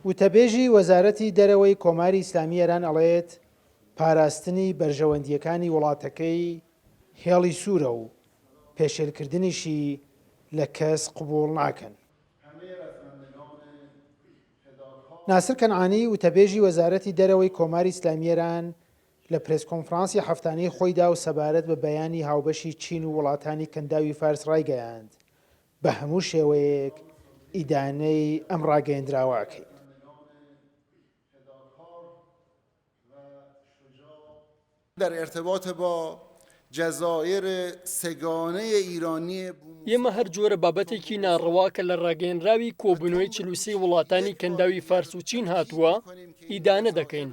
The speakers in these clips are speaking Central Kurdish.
وتەبێژی وەزارەتی دەرەوەی کۆماری ئیسلامی ئێران ئەڵێت پاراستنی بەرژەوەندیەکانی وڵاتەکەی هێڵی سوورە و پێشێلکردنیشی لە کەس قبوڵ ناکەن. ناسر کەنعانی وتەبێژی وەزارەتی دەرەوەی کۆماری ئیسلامی ئێران لە پرێسکۆنفرانسی هەفتانەی خۆیدا و سەبارەت بە بەیانی هاوبەشی چین و وڵاتانی کەنداوی فارس ڕایگەیاند بە هەموو شێوەیەک ئیدانەی ئەم ڕاگەیەندراوەکەین. در ارتباط با جزایر سگانه ایرانی ئێمە هەر جۆرە بابەتێکی ناڕەواکە لە ڕاگەیەنراوی کۆبوونەوەی چلووسەی وڵاتانی کەنداوی فارس و چین هاتووە ئیدانە دەکەین.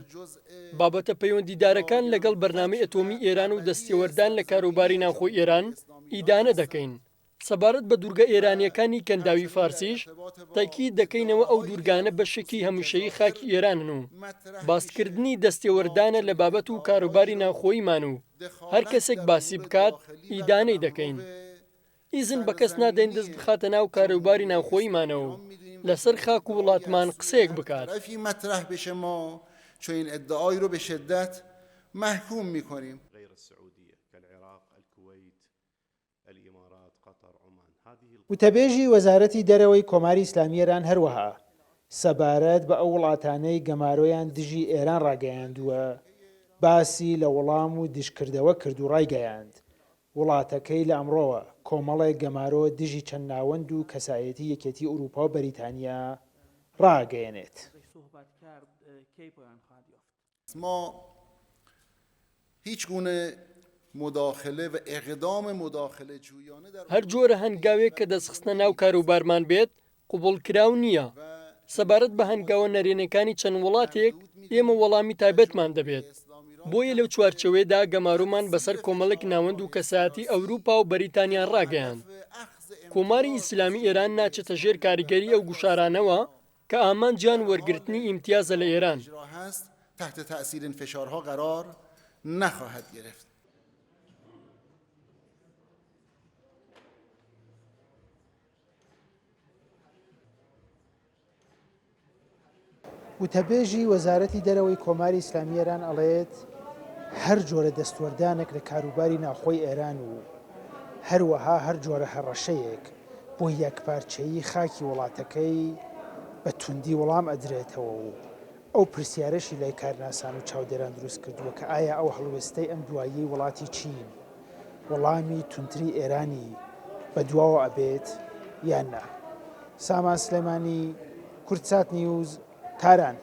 بابەتە پەیوەندیدارەکان لەگەڵ بەرنامەی ئەتۆمی ئێران و دەستێوەردان لە کاروباری ناوخۆی ئێران ئیدانە دەکەین. سەبارەت بە دوورگە ئێرانیەکانی کەنداوی فارسیش تاکید دەکەینەوە ئەو دوورگانە بەشێکی هەمووشەیی خاکی ئێرانن و باسکردنی دەستێوەردانە لە بابەت و کاروباری ناوخۆیمان و هەر کەسێک باسی بکات ئیدانەی دەکەین. ئیزن بە کەس نادەین دەست بخاتە ناو کاروباری ناوخۆیمانەوە لەسەر خاک و وڵاتمان قسەیەک بکات. مطرح بشه ما چون این ادعایی رو به شدت محکوم میکنیم. وتەبێژی وەزارەتی دەرەوەی کۆماری ئیسلامی ئێران هەروەها سەبارەت بە ئەو وڵاتانەی گەمارۆیان دژی ئێران ڕاگەیاندووە باسی لە وەڵام و دژکردەوە کرد و ڕایگەیاند وڵاتەکەی لە ئەمڕۆوە کۆمەڵێک گەمارۆ دژی چەند ناوەند و کەسایەتی یەکێتی ئوروپا و بەریتانیا ڕاگەیەنێت. ما هیچ گونه مداخله و اقدام مداخله جویانه در هەر جۆرە هەنگاوێک کە دەستخستنە ناو کاروبارمان بێت قوبوڵکراو نییە. سەبارەت بە هەنگاوە نەرێنەکانی چەند وڵاتێک ئێمە وەڵامی تایبەتمان دەبێت. بۆیە لەو چوارچەوەیەدا گەمارومان بەسەر کۆمەڵێک ناوەند و کەسایەتی ئەوروپا و بەریتانیان ڕاگەیاند. کۆماری ئیسلامی ئێران ناچێتە ژێر کاریگەری ئەو گوشارانەوە کە ئامانجیان وەرگرتنی ئیمتیازە لە ئێران. تحت تأثیر این فشارها قرار نخواهد گرفت. وتەبێژی وەزارەتی دەرەوەی کۆماری ئیسلامی ئێران ئەڵێت هەر جۆرە دەستوەردانێک لە کاروباری ناوخۆی ئێران و هەروەها هەر جۆرە هەڕەشەیەک بۆ یەکپارچەیی خاکی وڵاتەکەی بە توندی وەڵام ئەدرێتەوە و ئەو پرسیارەشی لای کارناسان و چاودێران دروست کردووە کە ئایا ئەو هەڵوێستەی ئەم دوایی وڵاتی چین وەڵامی تونتری ئێرانی بە دواوە ئەبێت یان نا. سامان سلێمانی، کورتسات نیوز، تاران.